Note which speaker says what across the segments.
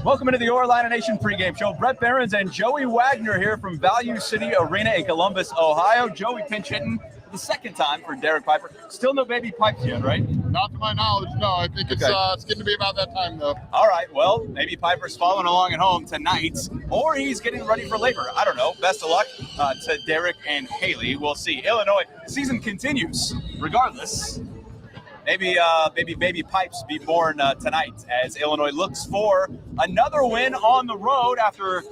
Speaker 1: Welcome into the Illini Nation pregame show. Bret Beherns and Joey Wagner here from Value City Arena in Columbus, Ohio. Joey pinch hitting for the second time for Derek Piper. Still no baby pipes yet, right?
Speaker 2: Not to my knowledge, no. I think it's getting to be about that time, though.
Speaker 1: All right, well, maybe Piper's following along at home tonight, or he's getting ready for labor. I don't know. Best of luck to Derek and Haley. We'll see. Illinois, season continues regardless. Maybe baby pipes be born tonight as Illinois looks for another win on the road after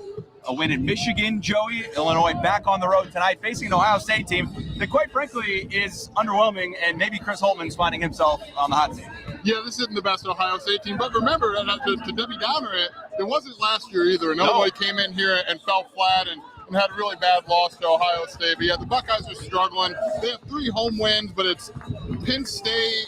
Speaker 1: a win in Michigan. Joey, Illinois back on the road tonight facing an Ohio State team that quite frankly is underwhelming, and maybe Chris Holtman's finding himself on the hot seat.
Speaker 2: Yeah, this isn't the best Ohio State team, but remember, to Debbie Downer it wasn't last year either. And Illinois came in here and fell flat and had a really bad loss to Ohio State. But yeah, the Buckeyes are struggling. They have 3 home wins, but it's Penn State,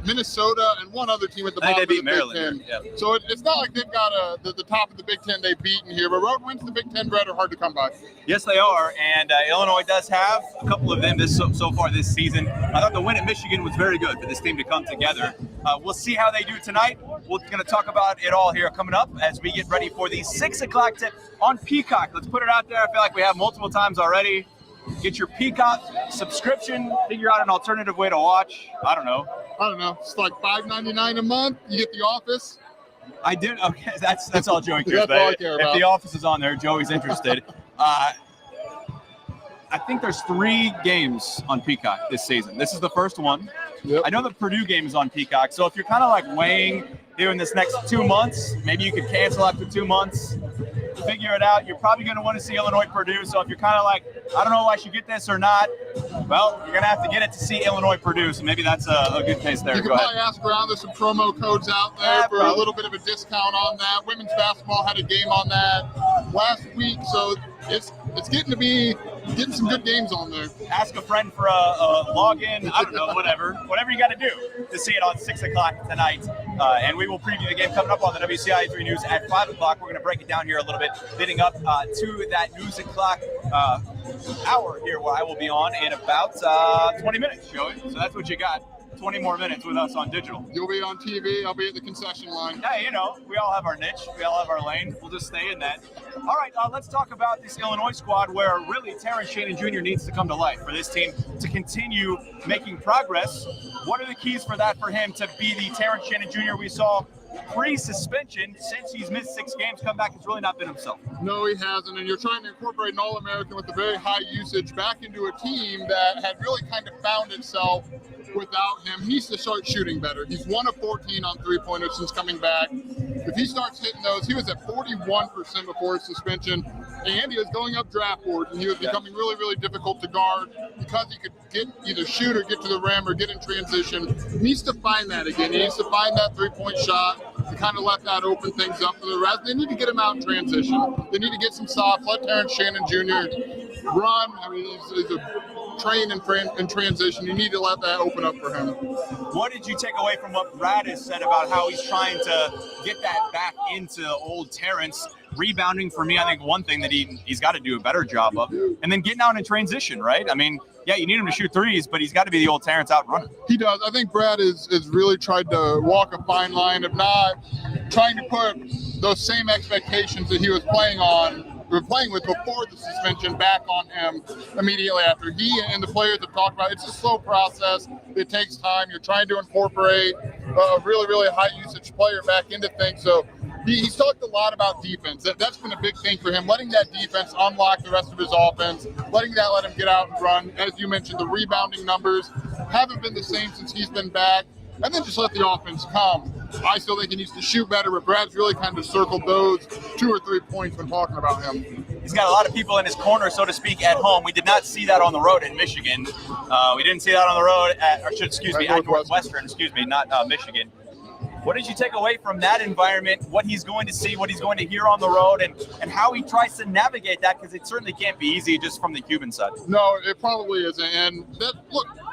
Speaker 2: Minnesota, and one other team at the bottom of the Big Ten.
Speaker 1: Yeah.
Speaker 2: So it's not like they've got the top of the Big Ten they've beaten here, but road wins in the Big Ten, Bret, are hard to come by.
Speaker 1: Yes, they are, and Illinois does have a couple of them so far this season. I thought the win at Michigan was very good for this team to come together. We'll see how they do tonight. We're going to talk about it all here coming up as we get ready for the 6 o'clock tip on Peacock. Let's put it out there. I feel like we have multiple times already. Get your Peacock subscription. Figure out an alternative way to watch. I don't know.
Speaker 2: It's like $5.99 a month. You get The Office.
Speaker 1: I did. Okay, that's all Joey cares
Speaker 2: about. That's all I care about.
Speaker 1: If The Office is on there, Joey's interested. I think there's 3 games on Peacock this season. This is the first one.
Speaker 2: Yep.
Speaker 1: I know the Purdue game is on Peacock, so if you're kind of like weighing doing this next 2 months, maybe you could cancel after 2 months. Figure it out. You're probably going to want to see Illinois Purdue. So if you're kind of like, I don't know if I should get this or not, well, you're going to have to get it to see Illinois Purdue. So maybe that's a good case there.
Speaker 2: You can probably ask around. There's some promo codes out there for a little bit of a discount on that. Women's basketball had a game on that last week. So it's getting some good games on there.
Speaker 1: Ask a friend for a login. I don't know, whatever you got to do to see it on 6 o'clock tonight. And we will preview the game coming up on the WCIA 3 News at 5 o'clock. We're going to break it down here a little bit, leading up to that news o'clock hour here where I will be on in about 20 minutes, Joey. So that's what you got. 20 more minutes with us on digital.
Speaker 2: You'll be on TV. I'll be at the concession line.
Speaker 1: Hey, we all have our niche. We all have our lane. We'll just stay in that. All right, let's talk about this Illinois squad where really Terrence Shannon Jr. needs to come to life for this team to continue making progress. What are the keys for that for him to be the Terrence Shannon Jr. we saw pre-suspension? Since he's missed 6 games, come back, has really not been himself.
Speaker 2: No, he hasn't, and you're trying to incorporate an All-American with a very high usage back into a team that had really kind of found itself without him. He needs to start shooting better. He's 1 of 14 on three-pointers since coming back. If he starts hitting those, he was at 41% before his suspension, and he was going up draft boards, and he was becoming really, really difficult to guard because he could either shoot or get to the rim or get in transition. He needs to find that again. He needs to find that three-point shot to kind of let that open things up for the rest. They need to get him out in transition. They need to get some stops. Let Terrence Shannon Jr. run. I mean, he's a train in transition. You need to let that open up for him.
Speaker 1: What did you take away from what Brad has said about how he's trying to get that back into old Terrence? Rebounding, for me, I think one thing that he's got to do a better job of. And then getting out in transition, right? I mean, yeah, you need him to shoot threes, but he's got to be the old Terrence out running.
Speaker 2: He does. I think Brad is really tried to walk a fine line of not trying to put those same expectations that he was playing with before the suspension back on him immediately after. He and the players have talked about it's a slow process. It takes time. You're trying to incorporate a really, really high usage player back into things. So he's talked a lot about defense. That's been a big thing for him, letting that defense unlock the rest of his offense, letting that let him get out and run. As you mentioned, the rebounding numbers haven't been the same since he's been back. And then just let the offense come. I still think he needs to shoot better, but Brad's really kind of circled those 2 or 3 points when talking about him.
Speaker 1: He's got a lot of people in his corner, so to speak, at home. We did not see that on the road in Michigan. We didn't see that on the road at Northwestern, not Michigan. What did you take away from that environment, what he's going to see, what he's going to hear on the road, and how he tries to navigate that? Because it certainly can't be easy just from the Cuban side.
Speaker 2: No, it probably isn't. And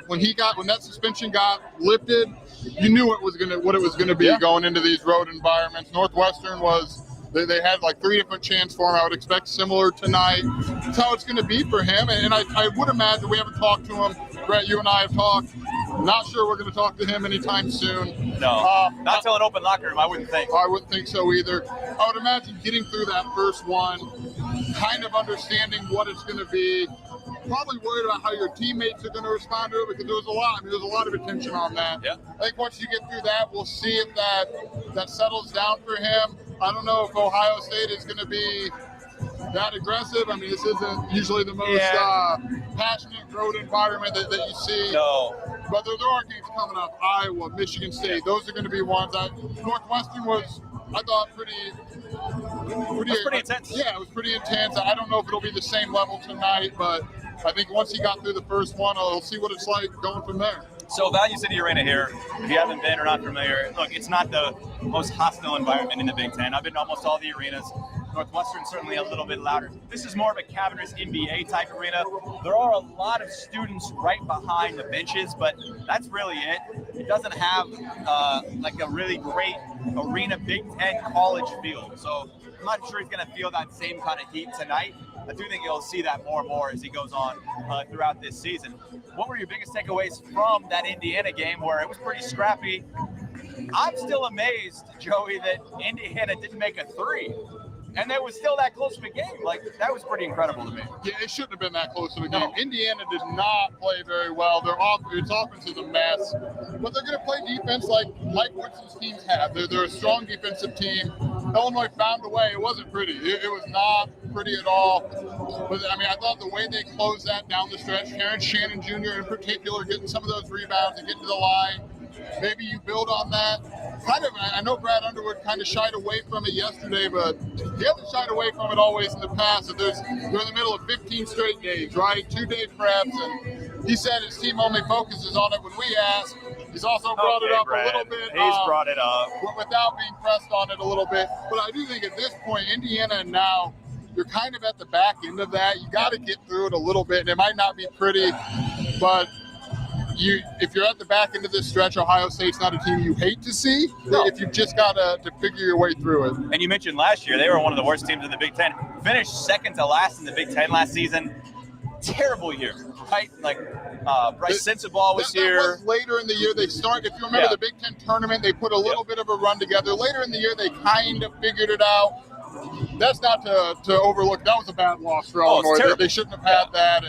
Speaker 2: when that suspension got lifted, you knew what it was gonna be going into these road environments. Northwestern they had like 3 different chances for him. I would expect similar tonight. That's how it's going to be for him. And I would imagine, we haven't talked to him. Bret, you and I have talked. Not sure we're going to talk to him anytime soon.
Speaker 1: No, not till an open locker room, I wouldn't think.
Speaker 2: I wouldn't think so either. I would imagine getting through that first one, kind of understanding what it's going to be, probably worried about how your teammates are going to respond to it, because there's a lot of attention on that.
Speaker 1: Yeah.
Speaker 2: I think once you get through that, we'll see if that settles down for him. I don't know if Ohio State is going to be that aggressive. I mean, this isn't usually the most passionate road environment that you see.
Speaker 1: No.
Speaker 2: But there are games coming up. Iowa, Michigan State. Those are going to be ones that Northwestern was, I thought, pretty
Speaker 1: intense.
Speaker 2: Yeah, it was pretty intense. I don't know if it'll be the same level tonight, but I think once he got through the first one, I'll see what it's like going from there.
Speaker 1: So Value City Arena here, if you haven't been or not familiar, look, it's not the most hostile environment in the Big Ten. I've been to almost all the arenas. Northwestern certainly a little bit louder. This is more of a cavernous NBA type arena. There are a lot of students right behind the benches, but that's really it. It doesn't have like a really great arena Big Ten college feel. So I'm not sure he's going to feel that same kind of heat tonight. I do think you'll see that more and more as he goes on throughout this season. What were your biggest takeaways from that Indiana game where it was pretty scrappy? I'm still amazed, Joey, that Indiana didn't make a three. And it was still that close of a game. Like, that was pretty incredible to me.
Speaker 2: Yeah, it shouldn't have been that close of a game.
Speaker 1: No.
Speaker 2: Indiana did not play very well. Its offense is a mess. But they're going to play defense like Mike Woodson's teams have. They're a strong defensive team. Illinois found a way. It wasn't pretty. It was not pretty at all. But, I mean, I thought the way they closed that down the stretch, Terrence Shannon Jr. in particular, getting some of those rebounds and getting to the line, maybe you build on that. I know Brad Underwood kind of shied away from it yesterday, but he hasn't shied away from it always in the past. That they're in the middle of 15 straight days, right? 2-day preps, and he said his team only focuses on it when we ask. He's also brought it up
Speaker 1: Brad.
Speaker 2: a little bit.
Speaker 1: He's brought it up.
Speaker 2: Without being pressed on it a little bit. But I do think at this point, Indiana now, you're kind of at the back end of that. You got to get through it a little bit, and it might not be pretty, but if you're at the back end of this stretch, Ohio State's not a team you hate to see. No. If you've just got to figure your way through it.
Speaker 1: And you mentioned last year, they were one of the worst teams in the Big Ten. Finished second to last in the Big Ten last season. Terrible year, right? Like, Bryce Sensabaugh was here.
Speaker 2: That was later in the year. They started, if you remember the Big Ten tournament, they put a little bit of a run together. Later in the year, they kind of figured it out. That's not to overlook. That was a bad loss for Illinois. They shouldn't have had that.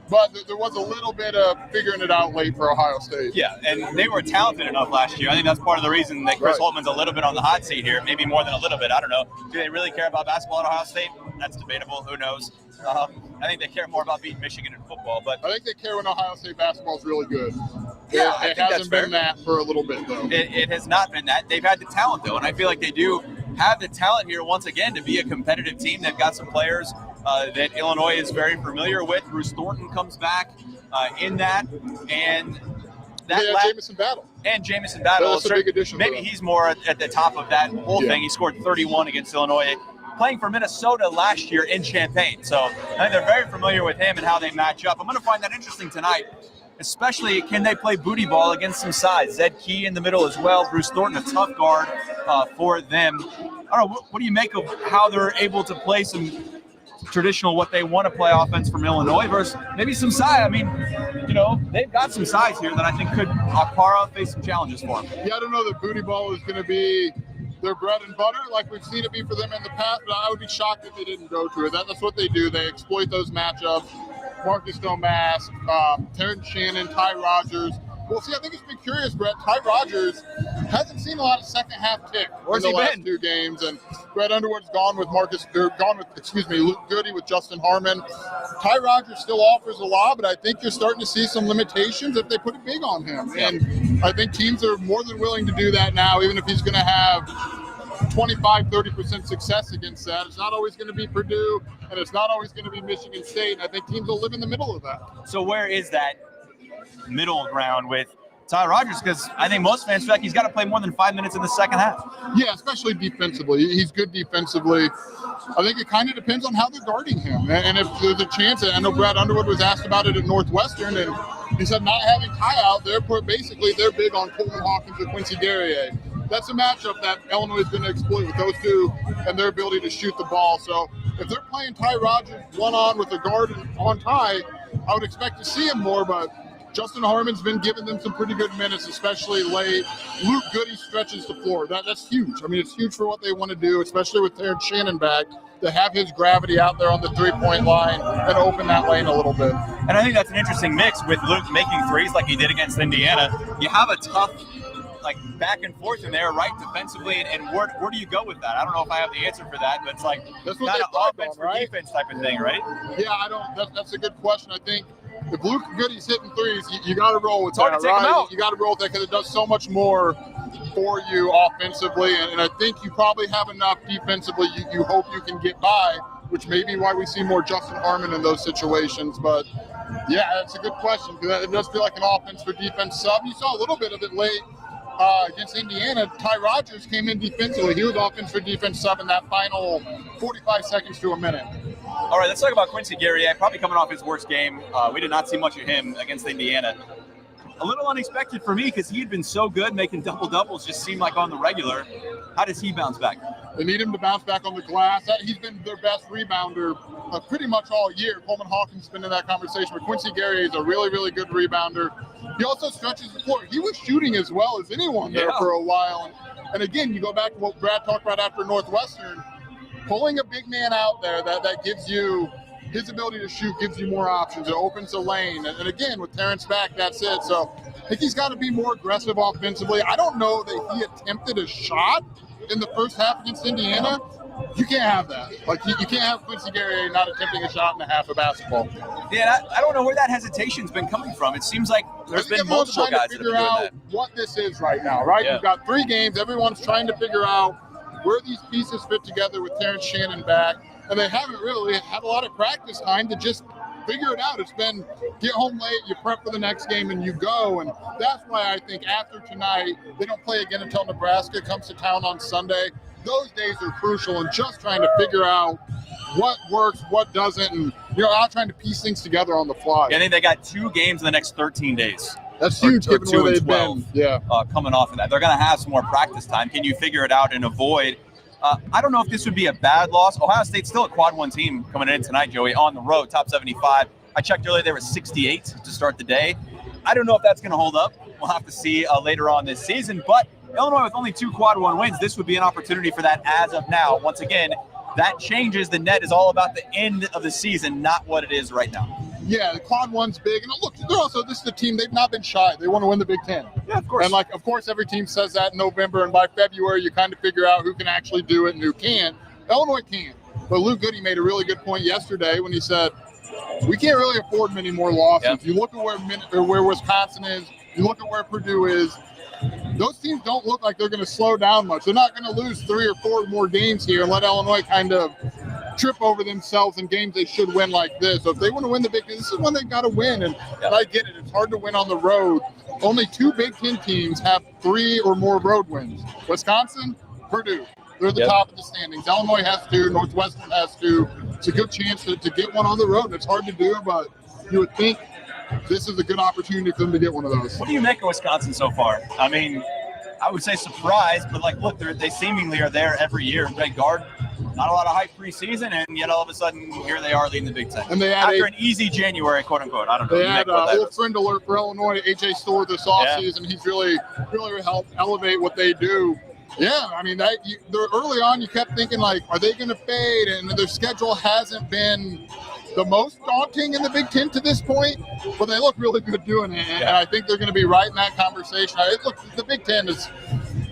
Speaker 2: But there was a little bit of figuring it out late for Ohio State.
Speaker 1: Yeah, and they were talented enough last year. I think that's part of the reason that Chris Holtman's a little bit on the hot seat here, maybe more than a little bit. I don't know. Do they really care about basketball at Ohio State? That's debatable. Who knows? I think they care more about beating Michigan in football. But
Speaker 2: I think they care when Ohio State basketball is really good.
Speaker 1: Yeah,
Speaker 2: it hasn't been that for a little bit, though.
Speaker 1: It has not been that. They've had the talent, though, and I feel like they do have the talent here once again to be a competitive team. They've got some players that Illinois is very familiar with. Bruce Thornton comes back in that, and
Speaker 2: Jamison Battle.
Speaker 1: And Jamison Battle.
Speaker 2: That's a big addition.
Speaker 1: Maybe he's more at the top of that whole thing. He scored 31 against Illinois, playing for Minnesota last year in Champaign. So I think they're very familiar with him and how they match up. I'm going to find that interesting tonight, especially can they play booty ball against some size. Zed Key in the middle as well. Bruce Thornton, a tough guard for them. I don't know, what do you make of how they're able to play some traditional what they want to play offense from Illinois versus maybe some size? I mean, they've got some size here that I think could face some challenges for them.
Speaker 2: Yeah, I don't know that booty ball is going to be their bread and butter like we've seen it be for them in the past, but I would be shocked if they didn't go to it. That's what they do. They exploit those matchups. Marcus Domask, Terrence Shannon, Ty Rogers. Well, see, I think it's been curious, Brett. Ty Rogers hasn't seen a lot of second half tick in the last 2 games, and Brett Underwood's gone with Luke Goody with Justin Harmon. Ty Rogers still offers a lot, but I think you're starting to see some limitations if they put it big on him. And I think teams are more than willing to do that now, even if he's going to have 25-30% success against that. It's not always going to be Purdue, and it's not always going to be Michigan State. And I think teams will live in the middle of that.
Speaker 1: So where is that middle ground with Ty Rogers? Because I think most fans feel like he's got to play more than 5 minutes in the second half.
Speaker 2: Yeah, especially defensively. He's good defensively. I think it kind of depends on how they're guarding him. And if there's a chance, I know Brad Underwood was asked about it at Northwestern, and he said not having Ty out there, basically they're big on Coleman Hawkins or Quincy Guerrier. That's a matchup that Illinois is going to exploit with those two and their ability to shoot the ball. So if they're playing Ty Rogers one-on with a guard on Ty, I would expect to see him more, but Justin Harmon's been giving them some pretty good minutes, especially late. Luke Goody stretches the floor. That's huge. I mean, it's huge for what they want to do, especially with Terrence Shannon back, to have his gravity out there on the three-point line and open that lane a little bit.
Speaker 1: And I think that's an interesting mix with Luke making threes like he did against Indiana. You have a tough back and forth in there, right, defensively, and where do you go with that? I don't know if I have the answer for that, but it's like kind of offense for defense type of thing, right?
Speaker 2: Yeah, I don't. That's a good question. I think if Luke Goody's hitting threes, you got to roll with
Speaker 1: it's hard
Speaker 2: that,
Speaker 1: to take
Speaker 2: right?
Speaker 1: him out.
Speaker 2: You got to roll with that because it does so much more for you offensively, and I think you probably have enough defensively. You hope you can get by, which may be why we see more Justin Harmon in those situations. But yeah, that's a good question because it does feel like an offense for defense sub. You saw a little bit of it late. Against Indiana, Ty Rodgers came in defensively. He was offense for defense sub in that final 45 seconds to a minute.
Speaker 1: All right, let's talk about Quincy Guerrier, probably coming off his worst game. We did not see much of him against Indiana. A little unexpected for me because he had been so good, making double-doubles just seemed like on the regular. How does he bounce back?
Speaker 2: They need him to bounce back on the glass. He's been their best rebounder pretty much all year. Coleman Hawkins has been in that conversation, but Quincy Guerrier is a really, really good rebounder. He also stretches the floor. He was shooting as well as anyone there for a while. And again, you go back to what Brad talked about after Northwestern, pulling a big man out there that gives you his ability to shoot, gives you more options. It opens the lane. And again, with Terrence back, that's it. So I think he's got to be more aggressive offensively. I don't know that he attempted a shot in the first half against Indiana. You can't have that. You can't have Quincy Guerrier not attempting a shot in a half of basketball.
Speaker 1: Yeah, I don't know where that hesitation's been coming from. It seems like there's been multiple guys that have been doing that.
Speaker 2: What this is right now, right?
Speaker 1: Yeah.
Speaker 2: You've got 3 games. Everyone's trying to figure out where these pieces fit together with Terrence Shannon back. And they haven't really had a lot of practice time to just figure it out. It's been get home late, you prep for the next game, and you go. And that's why I think after tonight, they don't play again until Nebraska comes to town on Sunday. Those days are crucial and just trying to figure out what works, what doesn't, and not trying to piece things together on the fly.
Speaker 1: Yeah, I think they got 2 games in the next 13 days.
Speaker 2: That's huge given where they've been. Yeah.
Speaker 1: Coming off of that. They're going to have some more practice time. Can you figure it out and avoid I don't know if this would be a bad loss. Ohio State's still a quad 1 team coming in tonight, Joey, on the road, top 75. I checked earlier, they were 68 to start the day. I don't know if that's going to hold up. We'll have to see later on this season. But Illinois with only 2 quad 1 wins, this would be an opportunity for that as of now. Once again, that changes. The net is all about the end of the season, not what it is right now.
Speaker 2: Yeah, the quad 1's big. And look, this is a team, they've not been shy. They want to win the Big Ten.
Speaker 1: Yeah, of course.
Speaker 2: And of course, every team says that in November. And by February, you kind of figure out who can actually do it and who can't. Illinois can. But Luke Goody made a really good point yesterday when he said, we can't really afford many more losses.
Speaker 1: Yep.
Speaker 2: You look at where Wisconsin is, you look at where Purdue is, those teams don't look like they're going to slow down much. They're not going to lose 3 or 4 more games here and let Illinois kind of trip over themselves in games they should win like this. So if they want to win the Big Ten, this is when they've got to win. And I get it. It's hard to win on the road. Only 2 Big Ten teams have 3 or more road wins. Wisconsin, Purdue. They're at the top of the standings. Illinois has 2. Northwestern has 2. It's a good chance to get one on the road. It's hard to do, but you would think this is a good opportunity for them to get one of those.
Speaker 1: What do you make of Wisconsin so far? I mean, I would say surprised, but look, they seemingly are there every year. Great guard, not a lot of hype preseason, and yet all of a sudden here they are leading the Big Ten.
Speaker 2: And they had
Speaker 1: after an easy January, quote unquote. I don't know.
Speaker 2: They had a little friend alert for Illinois, AJ Storr this offseason. He's really helped elevate what they do. Yeah, I mean, they're early on, you kept thinking, are they going to fade? And their schedule hasn't been the most daunting in the Big Ten to this point, but they look really good doing it. And I think they're going to be right in that conversation. The Big Ten is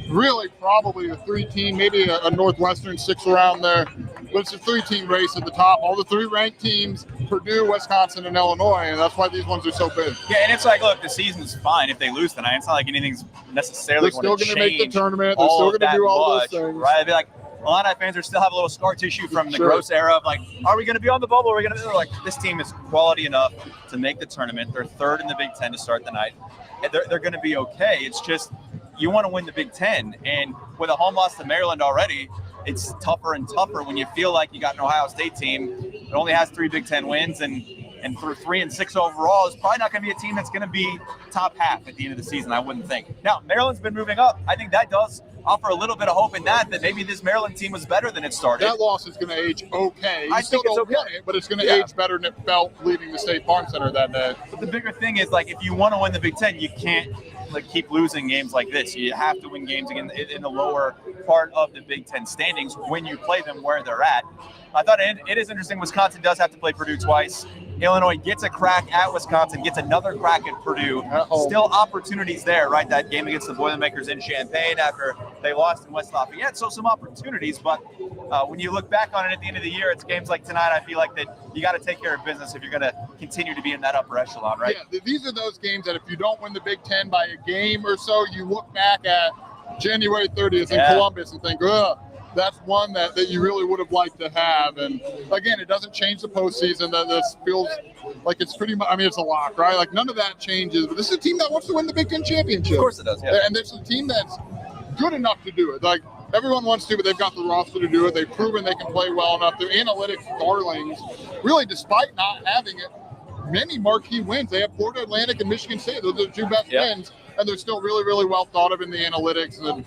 Speaker 2: really probably a 3-team, maybe a Northwestern 6 around there, but it's a 3-team race at the top. All the 3 ranked teams, Purdue, Wisconsin, and Illinois, and that's why these ones are so big.
Speaker 1: Yeah, and it's look, the season's fine if they lose tonight. It's not like anything's necessarily going to change.
Speaker 2: They're still going to make the tournament. They're still going to do all those things.
Speaker 1: Right? I'd be like, Illini fans still have a little scar tissue from the gross era of are we going to be on the bubble? Are we going to be this team is quality enough to make the tournament. They're 3rd in the Big Ten to start the night. And they're going to be okay. It's just you want to win the Big Ten. And with a home loss to Maryland already, it's tougher and tougher when you feel like you got an Ohio State team that only has 3 Big Ten wins and and for 3-6 overall, is probably not going to be a team that's going to be top half at the end of the season, I wouldn't think. Now, Maryland's been moving up. I think that does offer a little bit of hope in that maybe this Maryland team was better than it started.
Speaker 2: That loss is going to age okay.
Speaker 1: I think it's okay.
Speaker 2: Win it, but it's going to age better than it felt leaving the State Farm Center that day.
Speaker 1: But the bigger thing is, like, if you want to win the Big Ten, you can't keep losing games like this. You have to win games again in the lower part of the Big Ten standings when you play them where they're at. I thought it is interesting. Wisconsin does have to play Purdue twice. Illinois gets a crack at Wisconsin, gets another crack at Purdue. Still opportunities there, right? That game against the Boilermakers in Champaign after they lost in West Lafayette. So some opportunities, but when you look back on it at the end of the year, it's games like tonight. I feel like that you got to take care of business if you're going to continue to be in that upper echelon, right?
Speaker 2: Yeah, these are those games that if you don't win the Big Ten by a game or so, you look back at January 30th in Columbus and think, ugh. That's one that you really would have liked to have. And again, it doesn't change the postseason. This feels like it's pretty much, I mean, it's a lock, right? Like none of that changes. But this is a team that wants to win the Big Ten championship.
Speaker 1: Of course it does, yeah.
Speaker 2: And there's a team that's good enough to do it. Like everyone wants to, but they've got the roster to do it. They've proven they can play well enough. They're analytics darlings, really, despite not having it. Many marquee wins. They have Florida Atlantic and Michigan State. Those are the two best wins. And they're still really, really well thought of in the analytics. And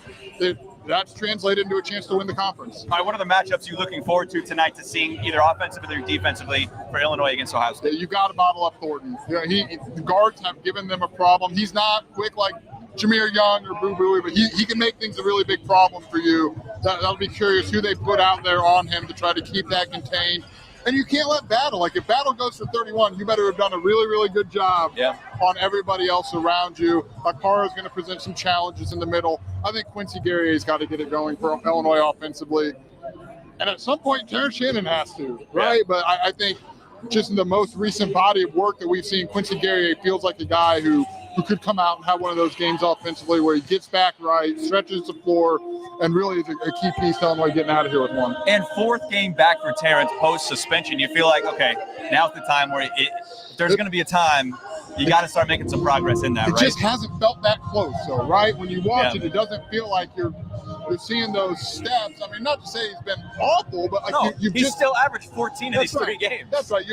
Speaker 2: that's translated into a chance to win the conference.
Speaker 1: All right, what are the matchups you're looking forward to tonight to seeing either offensively or defensively for Illinois against Ohio State?
Speaker 2: You got to bottle up Thornton. The guards have given them a problem. He's not quick like Jameer Young or Boo Buie, but he can make things a really big problem for you. That'll be curious who they put out there on him to try to keep that contained. And you can't let Battle. Like, if Battle goes for 31, you better have done a really, really good job on everybody else around you. Akara is going to present some challenges in the middle. I think Quincy Guerrier's got to get it going for Illinois offensively. And at some point, Terrence Shannon has to, right? Yeah. But I think just in the most recent body of work that we've seen, Quincy Guerrier feels like a guy who could come out and have one of those games offensively where he gets back right, stretches the floor, and really is a key piece to Illinois getting out of here with one.
Speaker 1: And fourth game back for Terrence post-suspension. You feel like, okay, now's the time where there's going to be a time you got to start making some progress in that, right?
Speaker 2: It just hasn't felt that close, though, right? When you watch it, it doesn't feel like you're seeing those steps. I mean, not to say he's been awful, but like
Speaker 1: he's still averaged 14 in these 3 games.
Speaker 2: That's right.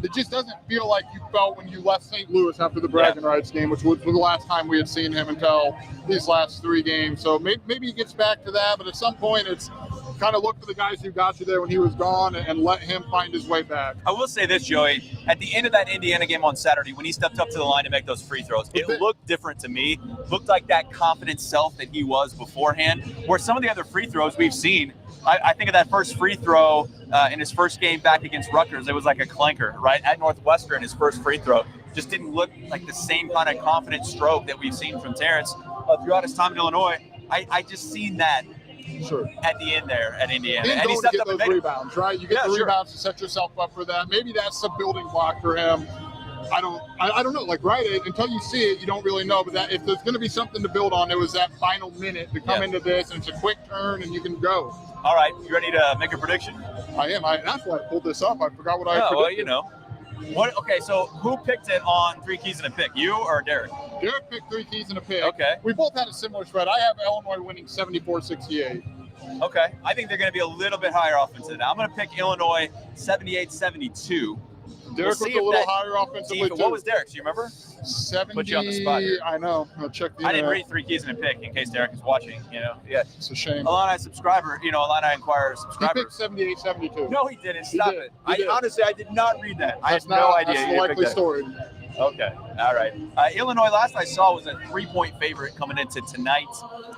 Speaker 2: It just doesn't feel like you felt when you left St. Louis after the bragging rights game, which was the last time we had seen him until these last 3 games. So maybe he gets back to that, but at some point it's kind of look for the guys who got you there when he was gone and let him find his way back.
Speaker 1: I will say this, Joey. At the end of that Indiana game on Saturday, when he stepped up to the line to make those free throws, it looked different to me. Looked like that confident self that he was beforehand, where some of the other free throws we've seen, I think of that first free throw in his first game back against Rutgers. It was like a clanker, right? At Northwestern, his first free throw just didn't look like the same kind of confident stroke that we've seen from Terrence throughout his time in Illinois. I just seen that at the end there at Indiana.
Speaker 2: And he stepped up and made rebounds, right? You get the rebounds to set yourself up for that. Maybe that's a building block for him. I don't know. Like, right, until you see it, you don't really know. But that if there's going to be something to build on, it was that final minute to come into this, and it's a quick turn, and you can go.
Speaker 1: All right, you ready to make a prediction?
Speaker 2: I am. That's why I pulled this up. I forgot what I predicted.
Speaker 1: Well, you know. Okay, so who picked it on 3 keys and a pick? You or Derek?
Speaker 2: Derek picked 3 keys and a pick.
Speaker 1: Okay.
Speaker 2: We both had a similar spread. I have Illinois winning 74-68.
Speaker 1: Okay. I think they're going to be a little bit higher offensively. I'm going to pick Illinois 78-72.
Speaker 2: Derek was a little higher offensively, too.
Speaker 1: What was Derek's? Do you remember?
Speaker 2: 70.
Speaker 1: Put you on the spot here.
Speaker 2: I know. I'll check the
Speaker 1: I didn't read 3 keys and a pick in case Derek is watching. Yeah.
Speaker 2: It's a shame.
Speaker 1: Illini subscriber, Illini Inquirer subscriber.
Speaker 2: He picked 78-72.
Speaker 1: No, he didn't. Stop it. Honestly, I did not read that. I had no idea.
Speaker 2: That's the likely story.
Speaker 1: Okay. All right. Illinois, last I saw, was a 3-point favorite coming into tonight.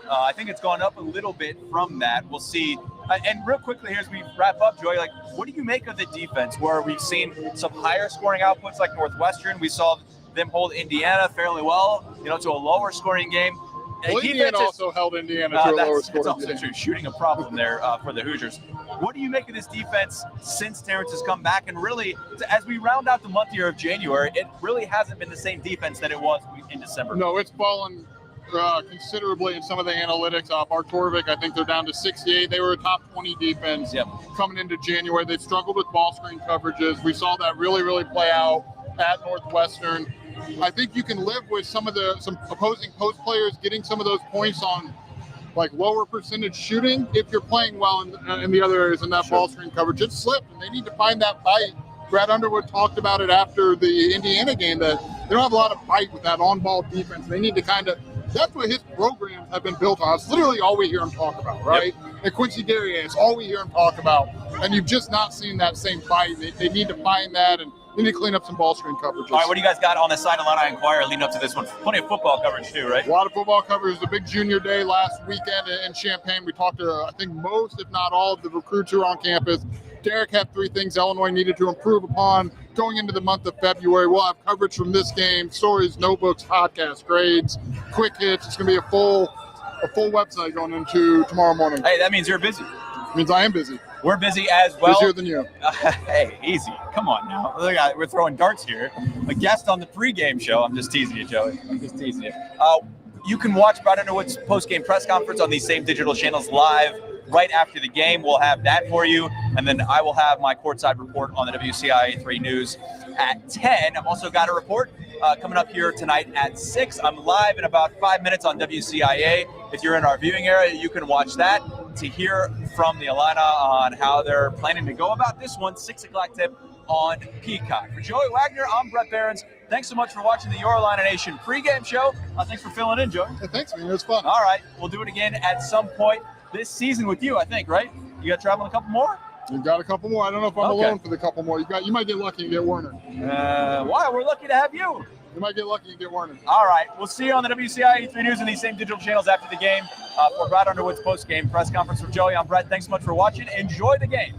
Speaker 1: I think it's gone up a little bit from that. We'll see. And real quickly here as we wrap up, Joey, what do you make of the defense where we've seen some higher scoring outputs like Northwestern? We saw them hold Indiana fairly well, to a lower scoring game.
Speaker 2: Well, Indiana also held Indiana to a lower scoring game.
Speaker 1: That's also true. Shooting a problem there for the Hoosiers. What do you make of this defense since Terrence has come back? And really, as we round out the month here of January, it really hasn't been the same defense that it was in December.
Speaker 2: No, it's fallen considerably in some of the analytics. Mark Torvik, I think they're down to 68. They were a top 20 defense coming into January. They struggled with ball screen coverages. We saw that really, really play out at Northwestern. I think you can live with some opposing post players getting some of those points on lower percentage shooting if you're playing well in the other areas in that ball screen coverage. It's slipped, and they need to find that bite Brett Underwood talked about it after the Indiana game, that they don't have a lot of bite with that on-ball defense. They need to that's what his programs have been built on. It's literally all we hear him talk about, right?
Speaker 1: Yep.
Speaker 2: And Quincy Guerrier, it's all we hear him talk about. And you've just not seen that same bite. They need to find that, and they need to clean up some ball screen coverages.
Speaker 1: All right, what do you guys got on the side of Illini Inquirer leading up to this one? Plenty of football coverage too, right?
Speaker 2: A lot of football coverage. It was a big junior day last weekend in Champaign. We talked to, I think, most, if not all, of the recruits who are on campus. Derek had 3 things Illinois needed to improve upon going into the month of February. We'll have coverage from this game, stories, notebooks, podcasts, grades, quick hits. It's going to be a full website going into tomorrow morning.
Speaker 1: Hey, that means you're busy.
Speaker 2: It means I am busy.
Speaker 1: We're busy as well.
Speaker 2: Busier than you.
Speaker 1: Hey, easy. Come on now. Look, we're throwing darts here. A guest on the pregame show. I'm just teasing you, Joey. I'm just teasing you. You can watch Bret Underwood's postgame press conference on these same digital channels live right after the game. We'll have that for you. And then I will have my courtside report on the WCIA 3 News at 10. I've also got a report coming up here tonight at 6. I'm live in about 5 minutes on WCIA. If you're in our viewing area, you can watch that to hear from the Illini on how they're planning to go about this one. 6 o'clock tip on Peacock. For Joey Wagner, I'm Bret Beherns. Thanks so much for watching the Your Illini Nation pregame show. Thanks for filling in, Joey.
Speaker 2: Hey, thanks, man. It was fun.
Speaker 1: All right. We'll do it again at some point this season with you, I think, right? You got to travel a couple more?
Speaker 2: You've got a couple more. I don't know if I'm alone for the couple more. You might get lucky and get Werner.
Speaker 1: Why? We're lucky to have you.
Speaker 2: You might get lucky and get Werner.
Speaker 1: All right. We'll see you on the WCIA 3 News and these same digital channels after the game. For Bret Underwood's post-game press conference from Joey, I'm Bret. Thanks so much for watching. Enjoy the game.